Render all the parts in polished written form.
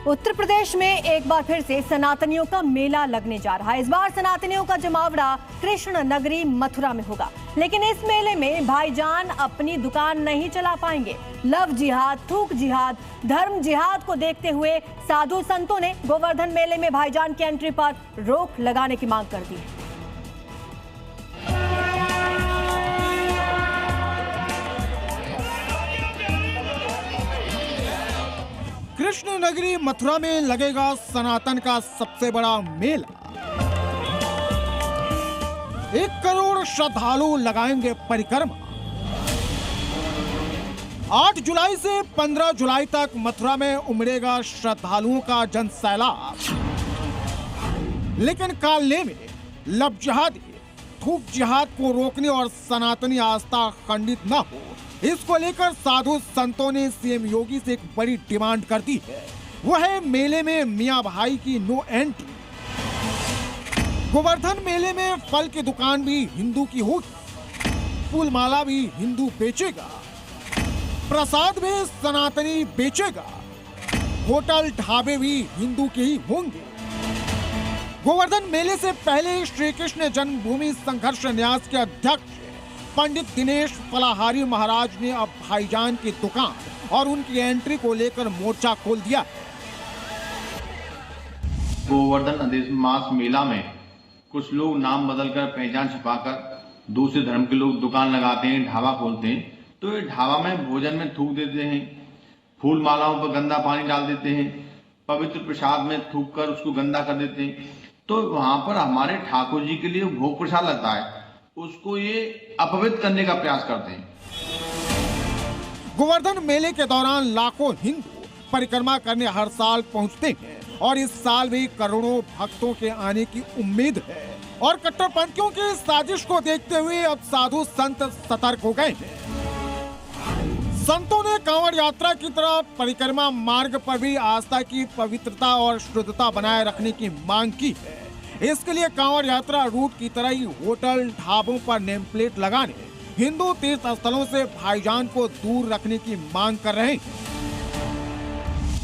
उत्तर प्रदेश में एक बार फिर से सनातनियों का मेला लगने जा रहा है। इस बार सनातनियों का जमावड़ा कृष्ण नगरी मथुरा में होगा, लेकिन इस मेले में भाईजान अपनी दुकान नहीं चला पाएंगे। लव जिहाद, थूक जिहाद, धर्म जिहाद को देखते हुए साधु संतों ने गोवर्धन मेले में भाईजान की एंट्री पर रोक लगाने की मांग कर दी है। कृष्ण नगरी मथुरा में लगेगा सनातन का सबसे बड़ा मेला। 1 करोड़ श्रद्धालु लगाएंगे परिक्रमा। 8 जुलाई से 15 जुलाई तक मथुरा में उमड़ेगा श्रद्धालुओं का जनसैलाब। लेकिन कालने में लव जिहादी, थूक जिहाद को रोकने और सनातनी आस्था खंडित न हो, इसको लेकर साधु संतों ने सीएम योगी से एक बड़ी डिमांड कर दी है। वो है मेले में मियां भाई की नो एंट्री। गोवर्धन मेले में फल की दुकान भी हिंदू की होगी, फूल माला भी हिंदू बेचेगा, प्रसाद भी सनातनी बेचेगा, होटल ढाबे भी हिंदू के ही होंगे। गोवर्धन मेले से पहले श्री कृष्ण जन्मभूमि संघर्ष न्यास के अध्यक्ष पंडित दिनेश फलाहारी महाराज ने अब भाईजान की दुकान और उनकी एंट्री को लेकर मोर्चा खोल दिया। गोवर्धन अधिक मास मेला में कुछ लोग नाम बदलकर पहचान छुपाकर दूसरे धर्म के लोग दुकान लगाते हैं, ढाबा खोलते हैं। तो ये ढाबा में भोजन में थूक देते हैं, फूल मालाओं पर गंदा पानी डाल देते हैं, पवित्र प्रसाद में थूक कर उसको गंदा कर देते हैं। तो वहां पर हमारे ठाकुर जी के लिए भोग प्रसाद लगता है, उसको ये अपवित्र करने का प्रयास करते हैं। गोवर्धन मेले के दौरान लाखों हिंदू परिक्रमा करने हर साल पहुंचते हैं और इस साल भी करोड़ों भक्तों के आने की उम्मीद है। और कट्टरपंथियों की साजिश को देखते हुए अब साधु संत सतर्क हो गए हैं। संतों ने कांवड़ यात्रा की तरह परिक्रमा मार्ग पर भी आस्था की पवित्रता और शुद्धता बनाए रखने की मांग की है। इसके लिए कांवड़ यात्रा रूट की तरह ही होटल ढाबों पर नेम प्लेट लगाने, हिंदू तीर्थ स्थलों से भाईजान को दूर रखने की मांग कर रहे हैं।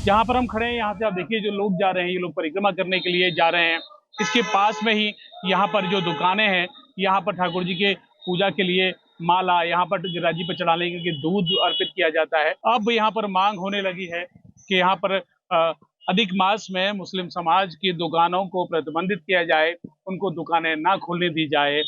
जहाँ पर हम खड़े हैं, यहाँ से आप देखिए जो लोग जा रहे हैं, ये लोग परिक्रमा करने के लिए जा रहे हैं। इसके पास में ही यहाँ पर जो दुकानें हैं, यहाँ पर ठाकुर जी के पूजा के लिए माला, यहाँ पर गिरिराज जी पर चढ़ाने के लिए दूध अर्पित किया जाता है। अब यहाँ पर मांग होने लगी है कि यहाँ पर अधिक मास में मुस्लिम समाज की दुकानों को प्रतिबंधित किया जाए, उनको दुकानें ना खोलने दी जाए।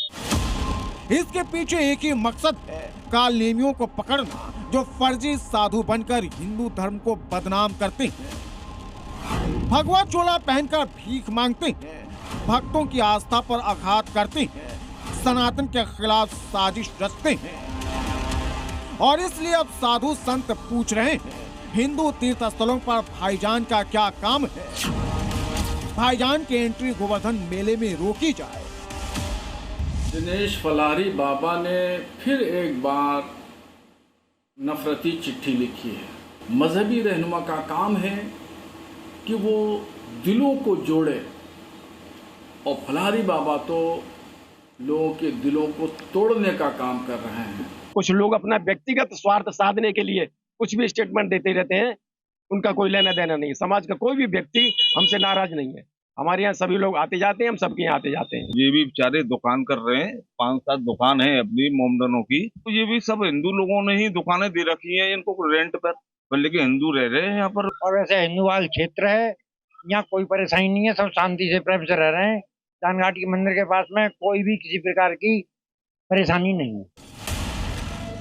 इसके पीछे एक ही मकसद है, काल नेमियों को पकड़ना, जो फर्जी साधु बनकर हिंदू धर्म को बदनाम करते हैं, भगवा चोला पहनकर भीख मांगते हैं, भक्तों की आस्था पर आघात करते हैं, सनातन के खिलाफ साजिश रचते हैं। और इसलिए अब साधु संत पूछ रहे हैं, हिंदू तीर्थ स्थलों पर भाईजान का क्या काम है? भाईजान की एंट्री गोवर्धन मेले में रोकी जाए। दिनेश फलाहारी बाबा ने फिर एक बार नफरती चिट्ठी लिखी है। मजहबी रहनुमा का काम है कि वो दिलों को जोड़े, और फलाहारी बाबा तो लोगों के दिलों को तोड़ने का काम कर रहे हैं। कुछ लोग अपना व्यक्तिगत स्वार्थ साधने के लिए कुछ भी स्टेटमेंट देते रहते हैं, उनका कोई लेना देना नहीं। समाज का कोई भी व्यक्ति हमसे नाराज नहीं है। हमारे यहाँ सभी लोग आते जाते हैं, हम सबके यहाँ आते जाते हैं। ये भी बेचारे दुकान कर रहे हैं, 5-7 दुकान है अपनी मोमडनों की। तो ये भी सब हिंदू लोगों ने ही दुकानें दे रखी है इनको रेंट पर, लेकिन हिंदू रह रहे हैं यहाँ पर। और वैसे हिंदूवाल क्षेत्र है, यहाँ कोई परेशानी नहीं है, सब शांति से प्रेम से रह रहे हैं। दानघाट के मंदिर के पास में कोई भी किसी प्रकार की परेशानी नहीं है।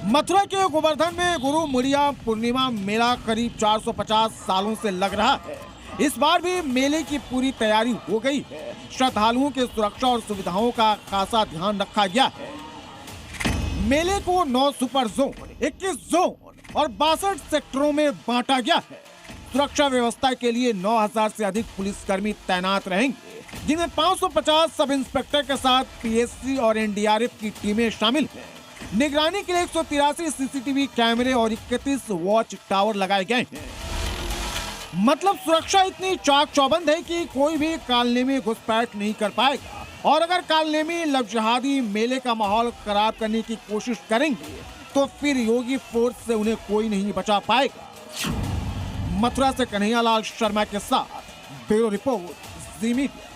मथुरा के गोवर्धन में गुरु मुड़िया पूर्णिमा मेला करीब 450 सालों से लग रहा है। इस बार भी मेले की पूरी तैयारी हो गई है। श्रद्धालुओं की सुरक्षा और सुविधाओं का खासा ध्यान रखा गया है। मेले को 9 सुपर जोन, 21 जोन और 62 सेक्टरों में बांटा गया है। सुरक्षा व्यवस्था के लिए 9000 से अधिक पुलिसकर्मी तैनात रहेंगे, जिनमें 550 सब इंस्पेक्टर के साथ पीएससी और एनडीआरएफ की टीमें शामिल हैं। निगरानी के लिए 183 सीसीटीवी कैमरे और 31 वॉच टावर लगाए गए हैं। मतलब सुरक्षा इतनी चाक चौबंद है कि कोई भी कालनेमी घुसपैठ नहीं कर पाएगा। और अगर कालनेमी लव जिहादी मेले का माहौल खराब करने की कोशिश करेंगे तो फिर योगी फोर्स से उन्हें कोई नहीं बचा पाएगा। मथुरा से कन्हैयालाल शर्मा के साथ ब्यूरो रिपोर्ट जी मीडिया।